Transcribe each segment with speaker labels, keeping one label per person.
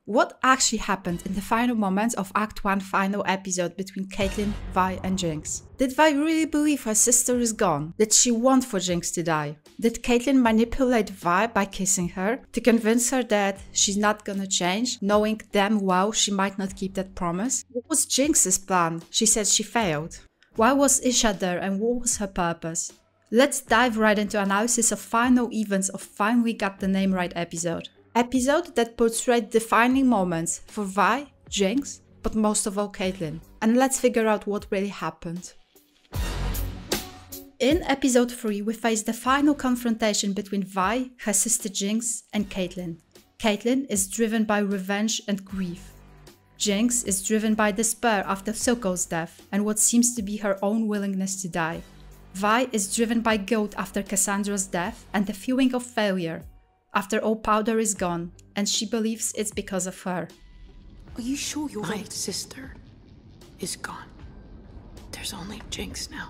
Speaker 1: What actually happened in the final moments of Act 1 final episode between Caitlyn, Vi and Jinx? Did Vi really believe her sister is gone? Did she want for Jinx to die? Did Caitlyn manipulate Vi by kissing her to convince her that she's not gonna change, knowing damn well she might not keep that promise? What was Jinx's plan? She said she failed. Why was Isha there and what was her purpose? Let's dive right into analysis of final events of Finally Got the Name Right episode. Episode that portrayed defining moments for Vi, Jinx, but most of all Caitlyn. And let's figure out what really happened. In episode 3, we face the final confrontation between Vi, her sister Jinx, and Caitlyn. Caitlyn is driven by revenge and grief. Jinx is driven by despair after Silco's death and what seems to be her own willingness to die. Vi is driven by guilt after Cassandra's death and the feeling of failure after all powder is gone, and she believes it's because of her.
Speaker 2: Are you sure you're right? My sister is gone. There's only Jinx now.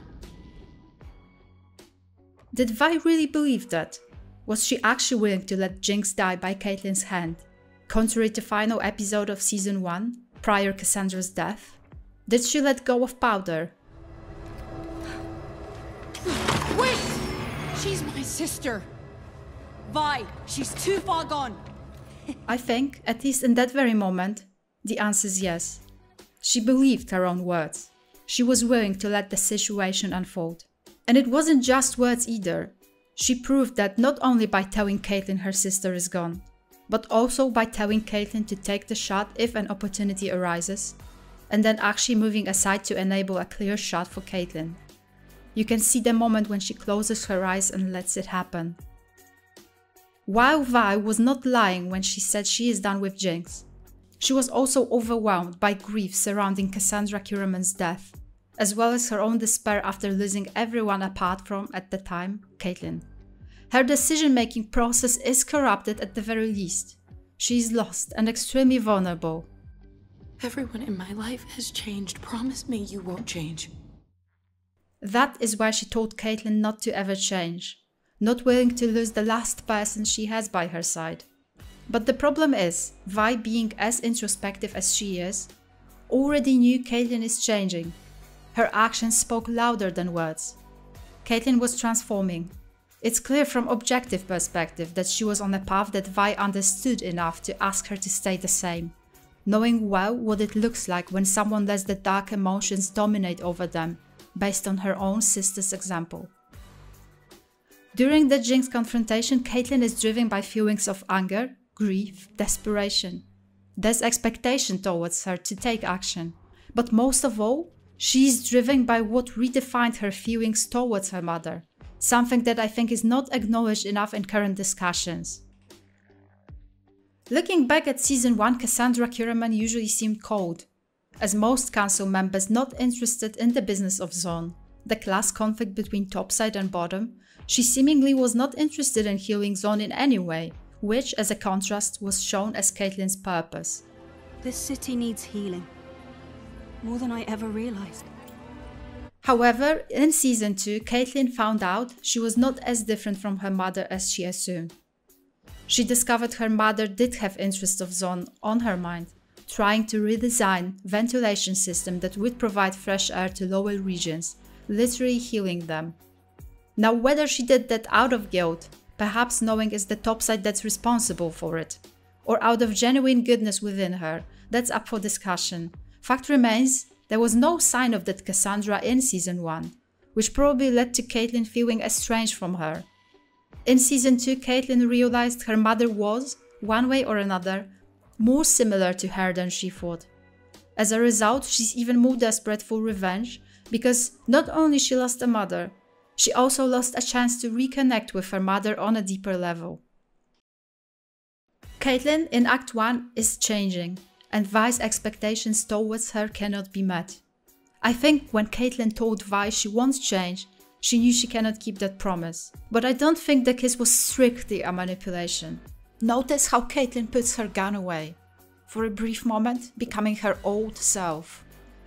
Speaker 1: Did Vi really believe that? Was she actually willing to let Jinx die by Caitlyn's hand, contrary to final episode of Season 1, prior Cassandra's death? Did she let go of powder?
Speaker 3: Wait! She's my sister! Vi, she's too far gone!
Speaker 1: I think, at least in that very moment, the answer is yes. She believed her own words. She was willing to let the situation unfold. And it wasn't just words either. She proved that not only by telling Caitlyn her sister is gone, but also by telling Caitlyn to take the shot if an opportunity arises, and then actually moving aside to enable a clear shot for Caitlyn. You can see the moment when she closes her eyes and lets it happen. While Vi was not lying when she said she is done with Jinx, she was also overwhelmed by grief surrounding Cassandra Kierman's death, as well as her own despair after losing everyone apart from, at the time, Caitlyn. Her decision-making process is corrupted at the very least. She is lost and extremely vulnerable.
Speaker 2: Everyone in my life has changed. Promise me you won't change.
Speaker 1: That is why she told Caitlyn not to ever change, not willing to lose the last person she has by her side. But the problem is, Vi, being as introspective as she is, already knew Caitlyn is changing. Her actions spoke louder than words. Caitlyn was transforming. It's clear from objective perspective that she was on a path that Vi understood enough to ask her to stay the same, knowing well what it looks like when someone lets the dark emotions dominate over them, based on her own sister's example. During the Jinx confrontation, Caitlyn is driven by feelings of anger, grief, desperation. There's expectation towards her to take action, but most of all, she is driven by what redefined her feelings towards her mother, something that I think is not acknowledged enough in current discussions. Looking back at Season 1, Cassandra Kierman usually seemed cold, as most council members not interested in the business of Zone, the class conflict between topside and bottom. She seemingly was not interested in healing Zone in any way, which, as a contrast, was shown as Caitlyn's purpose.
Speaker 4: This city needs healing, more than I ever realized.
Speaker 1: However, in Season 2, Caitlyn found out she was not as different from her mother as she assumed. She discovered her mother did have interests of Zone on her mind, trying to redesign ventilation system that would provide fresh air to lower regions, literally healing them. Now, whether she did that out of guilt, perhaps knowing it's the topside that's responsible for it, or out of genuine goodness within her, that's up for discussion. Fact remains, there was no sign of that Cassandra in Season 1, which probably led to Caitlyn feeling estranged from her. In Season 2, Caitlyn realized her mother was, one way or another, more similar to her than she thought. As a result, she's even more desperate for revenge, because not only she lost a mother, she also lost a chance to reconnect with her mother on a deeper level. Caitlyn in Act 1 is changing, and Vi's expectations towards her cannot be met. I think when Caitlyn told Vi she wants change, she knew she cannot keep that promise. But I don't think the kiss was strictly a manipulation. Notice how Caitlyn puts her gun away, for a brief moment becoming her old self.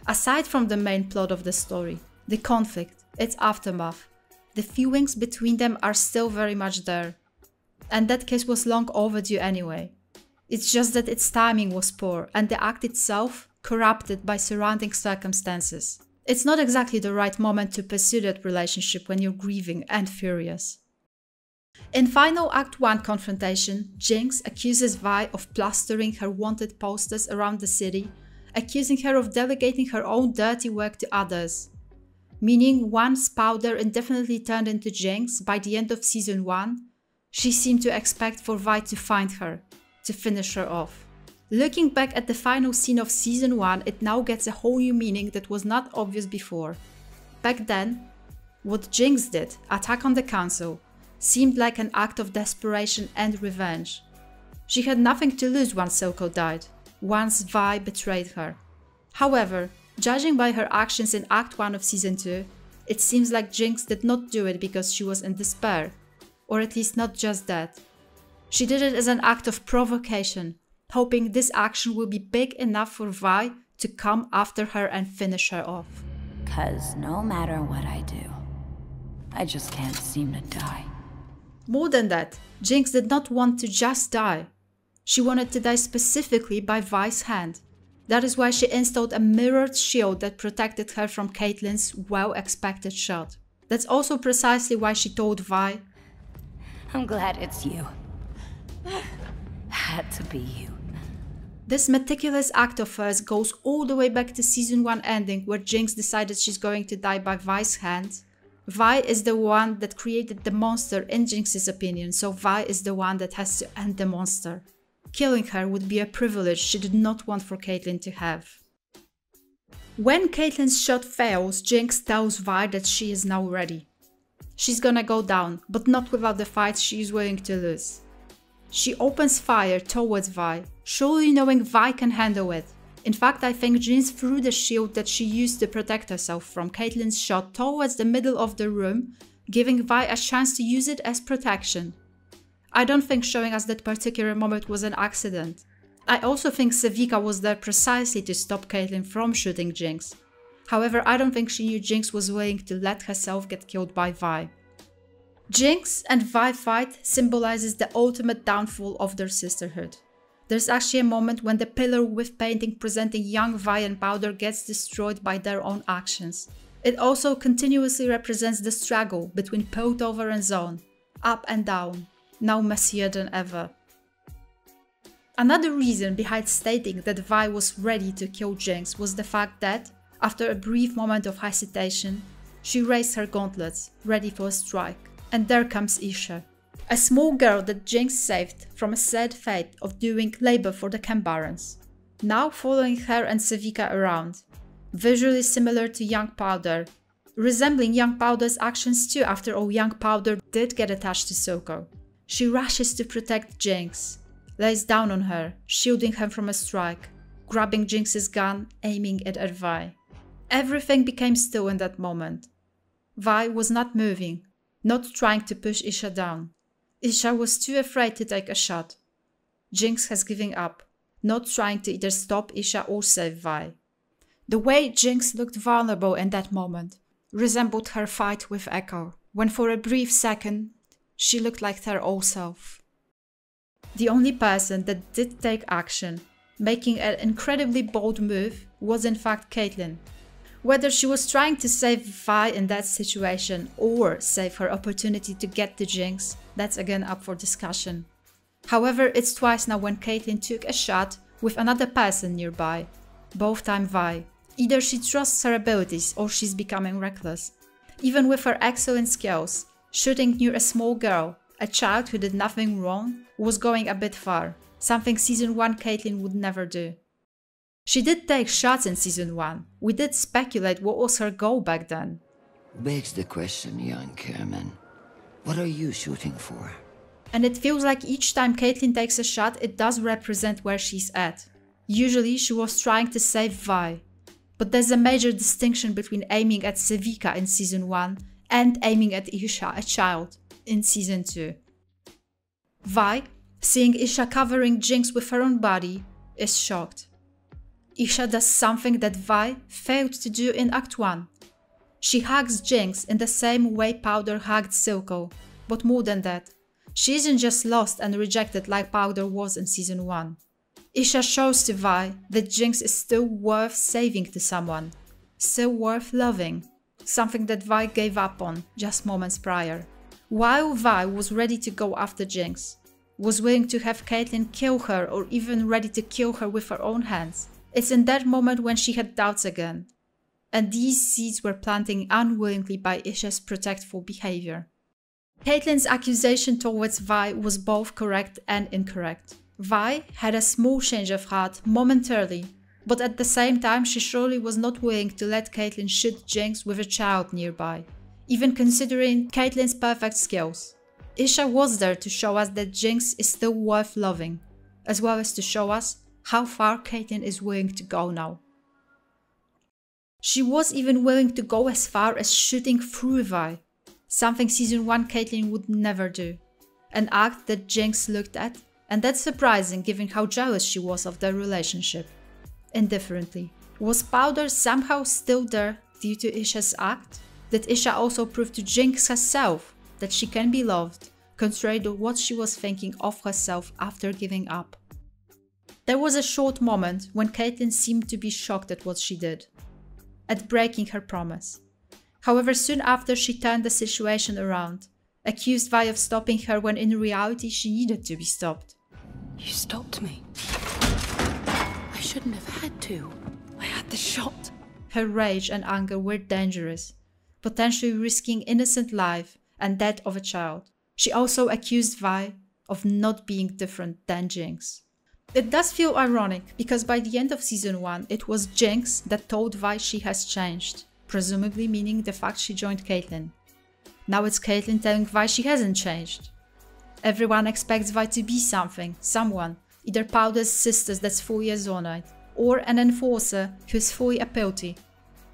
Speaker 1: Aside from the main plot of the story, the conflict, its aftermath, the feelings between them are still very much there. And that kiss was long overdue anyway. It's just that its timing was poor and the act itself corrupted by surrounding circumstances. It's not exactly the right moment to pursue that relationship when you're grieving and furious. In final Act 1 confrontation, Jinx accuses Vi of plastering her wanted posters around the city, accusing her of delegating her own dirty work to others. Meaning once Powder indefinitely turned into Jinx by the end of Season 1, she seemed to expect for Vi to find her, to finish her off. Looking back at the final scene of Season 1, it now gets a whole new meaning that was not obvious before. Back then, what Jinx did, attack on the council, seemed like an act of desperation and revenge. She had nothing to lose once Silco died, once Vi betrayed her. However, judging by her actions in Act 1 of Season 2, it seems like Jinx did not do it because she was in despair, or at least not just that. She did it as an act of provocation, hoping this action will be big enough for Vi to come after her and finish her off.
Speaker 5: 'Cause no matter what I do, I just can't seem to die.
Speaker 1: More than that, Jinx did not want to just die. She wanted to die specifically by Vi's hand. That is why she installed a mirrored shield that protected her from Caitlyn's well-expected shot. That's also precisely why she told Vi,
Speaker 5: I'm glad it's you. Had to be you.
Speaker 1: This meticulous act of hers goes all the way back to Season 1 ending, where Jinx decided she's going to die by Vi's hand. Vi is the one that created the monster in Jinx's opinion, so Vi is the one that has to end the monster. Killing her would be a privilege she did not want for Caitlyn to have. When Caitlyn's shot fails, Jinx tells Vi that she is now ready. She's gonna go down, but not without the fight she is willing to lose. She opens fire towards Vi, surely knowing Vi can handle it. In fact, I think Jinx threw the shield that she used to protect herself from Caitlyn's shot towards the middle of the room, giving Vi a chance to use it as protection. I don't think showing us that particular moment was an accident. I also think Sevika was there precisely to stop Caitlyn from shooting Jinx. However, I don't think she knew Jinx was willing to let herself get killed by Vi. Jinx and Vi fight symbolizes the ultimate downfall of their sisterhood. There's actually a moment when the pillar with painting presenting young Vi and Powder gets destroyed by their own actions. It also continuously represents the struggle between Piltover and Zone, up and down, now messier than ever. Another reason behind stating that Vi was ready to kill Jinx was the fact that, after a brief moment of hesitation, she raised her gauntlets, ready for a strike. And there comes Isha, a small girl that Jinx saved from a sad fate of doing labor for the Camp Barons, now following her and Sevika around, visually similar to young Powder, resembling young Powder's actions too. After all, young Powder did get attached to Silco. She rushes to protect Jinx, lays down on her, shielding her from a strike, grabbing Jinx's gun, aiming it at Vi. Everything became still in that moment. Vi was not moving, not trying to push Isha down. Isha was too afraid to take a shot. Jinx has given up, not trying to either stop Isha or save Vi. The way Jinx looked vulnerable in that moment resembled her fight with Echo, when for a brief second she looked like her old self. The only person that did take action, making an incredibly bold move, was in fact Caitlyn. Whether she was trying to save Vi in that situation or save her opportunity to get to Jinx, that's again up for discussion. However, it's twice now when Caitlyn took a shot with another person nearby, both time Vi. Either she trusts her abilities or she's becoming reckless. Even with her excellent skills, shooting near a small girl, a child who did nothing wrong, was going a bit far, something Season 1 Caitlyn would never do. She did take shots in Season 1. We did speculate what was her goal back then.
Speaker 6: Begs the question, young Kerman. What are you shooting for?
Speaker 1: And it feels like each time Caitlyn takes a shot, it does represent where she's at. Usually she was trying to save Vi. But there's a major distinction between aiming at Sevika in Season 1 and aiming at Isha, a child, in Season 2. Vi, seeing Isha covering Jinx with her own body, is shocked. Isha does something that Vi failed to do in Act 1. She hugs Jinx in the same way Powder hugged Silco, but more than that. She isn't just lost and rejected like Powder was in Season 1. Isha shows to Vi that Jinx is still worth saving to someone, still worth loving, something that Vi gave up on just moments prior. While Vi was ready to go after Jinx, was willing to have Caitlyn kill her or even ready to kill her with her own hands, it's in that moment when she had doubts again. And these seeds were planted unwillingly by Isha's protectful behavior. Caitlyn's accusation towards Vi was both correct and incorrect. Vi had a small change of heart momentarily, but at the same time she surely was not willing to let Caitlyn shoot Jinx with a child nearby, even considering Caitlyn's perfect skills. Isha was there to show us that Jinx is still worth loving, as well as to show us how far Caitlyn is willing to go now. She was even willing to go as far as shooting through Vi, something Season 1 Caitlyn would never do, an act that Jinx looked at, and that's surprising given how jealous she was of their relationship. Indifferently, was Powder somehow still there due to Isha's act? Did Isha also prove to Jinx herself that she can be loved, contrary to what she was thinking of herself after giving up? There was a short moment when Caitlyn seemed to be shocked at what she did, at breaking her promise. However, soon after she turned the situation around, accused Vi of stopping her when in reality she needed to be stopped.
Speaker 4: You stopped me.
Speaker 2: I shouldn't have had to.
Speaker 4: I had the shot.
Speaker 1: Her rage and anger were dangerous, potentially risking innocent life and that of a child. She also accused Vi of not being different than Jinx. It does feel ironic because by the end of Season 1 it was Jinx that told Vi she has changed, presumably meaning the fact she joined Caitlyn. Now it's Caitlyn telling Vi she hasn't changed. Everyone expects Vi to be something, someone, either Powder's sister that's fully a Zonite, or an enforcer who's fully a Pilty.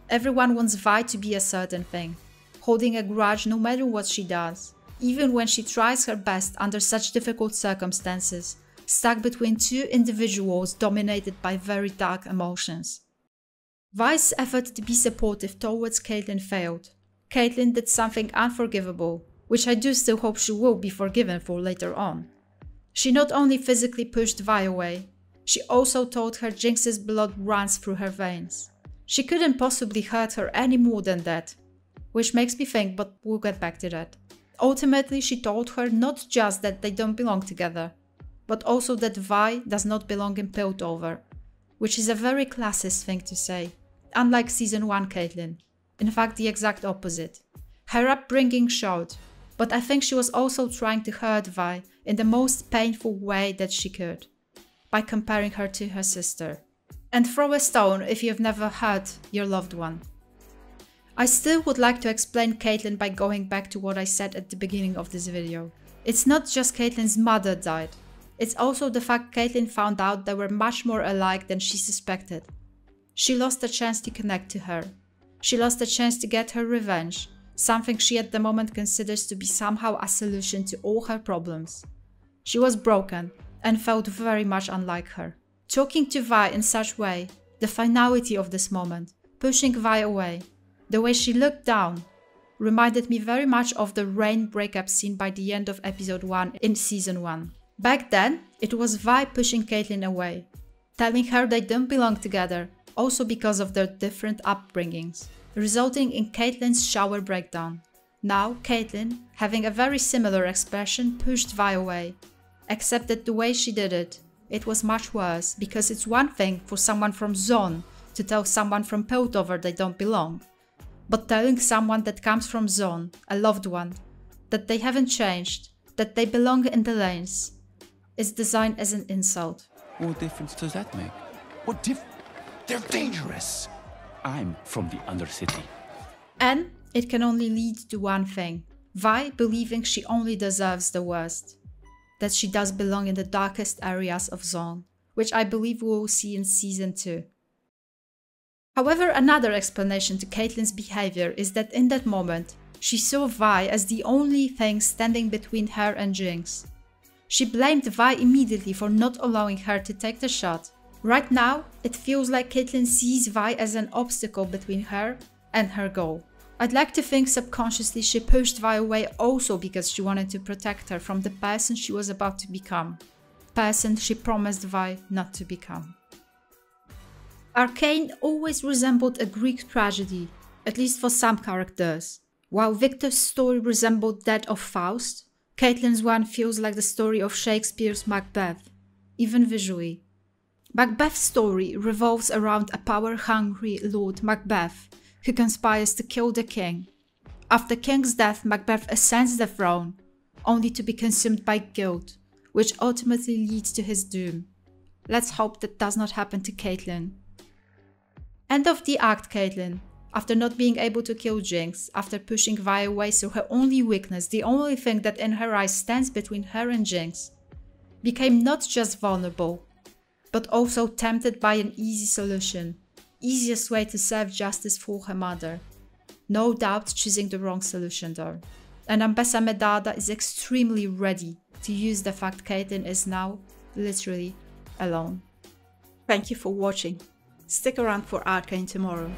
Speaker 1: Everyone wants Vi to be a certain thing, holding a grudge no matter what she does, even when she tries her best under such difficult circumstances, stuck between two individuals dominated by very dark emotions. Vi's effort to be supportive towards Caitlyn failed. Caitlyn did something unforgivable, which I do still hope she will be forgiven for later on. She not only physically pushed Vi away, she also told her Jinx's blood runs through her veins. She couldn't possibly hurt her any more than that, which makes me think, but we'll get back to that. Ultimately, she told her not just that they don't belong together, but also that Vi does not belong in Piltover, which is a very classist thing to say. Unlike Season 1 Caitlyn, in fact the exact opposite. Her upbringing showed, but I think she was also trying to hurt Vi in the most painful way that she could, by comparing her to her sister. And throw a stone if you've never hurt your loved one. I still would like to explain Caitlyn by going back to what I said at the beginning of this video. It's not just Caitlyn's mother died, it's also the fact Caitlyn found out they were much more alike than she suspected. She lost a chance to connect to her. She lost a chance to get her revenge, something she at the moment considers to be somehow a solution to all her problems. She was broken and felt very much unlike her. Talking to Vi in such way, the finality of this moment, pushing Vi away, the way she looked down, reminded me very much of the Rain breakup scene by the end of episode 1 in Season 1. Back then, it was Vi pushing Caitlyn away, telling her they don't belong together, also because of their different upbringings, resulting in Caitlyn's shower breakdown. Now, Caitlyn, having a very similar expression, pushed Vi away, except that the way she did it, it was much worse, because it's one thing for someone from Zon to tell someone from Piltover they don't belong, but telling someone that comes from Zon, a loved one, that they haven't changed, that they belong in the lanes, is designed as an insult.
Speaker 7: What difference does that make? What They're dangerous! I'm from the Undercity.
Speaker 1: And it can only lead to one thing. Vi believing she only deserves the worst. That she does belong in the darkest areas of Zon, which I believe we will see in Season 2. However, another explanation to Caitlyn's behavior is that in that moment, she saw Vi as the only thing standing between her and Jinx. She blamed Vi immediately for not allowing her to take the shot. Right now, it feels like Caitlyn sees Vi as an obstacle between her and her goal. I'd like to think subconsciously she pushed Vi away also because she wanted to protect her from the person she was about to become. Person she promised Vi not to become. Arcane always resembled a Greek tragedy, at least for some characters. While Victor's story resembled that of Faust, Caitlyn's one feels like the story of Shakespeare's Macbeth, even visually. Macbeth's story revolves around a power-hungry Lord Macbeth who conspires to kill the king. After King's death, Macbeth ascends the throne, only to be consumed by guilt, which ultimately leads to his doom. Let's hope that does not happen to Caitlyn. End of the act, Caitlyn. After not being able to kill Jinx, after pushing Vi away through her only weakness, the only thing that in her eyes stands between her and Jinx, became not just vulnerable, but also tempted by an easy solution. Easiest way to serve justice for her mother. No doubt choosing the wrong solution though. And Ambessa Medada is extremely ready to use the fact Caitlyn is now literally alone. Thank you for watching. Stick around for Arcane tomorrow.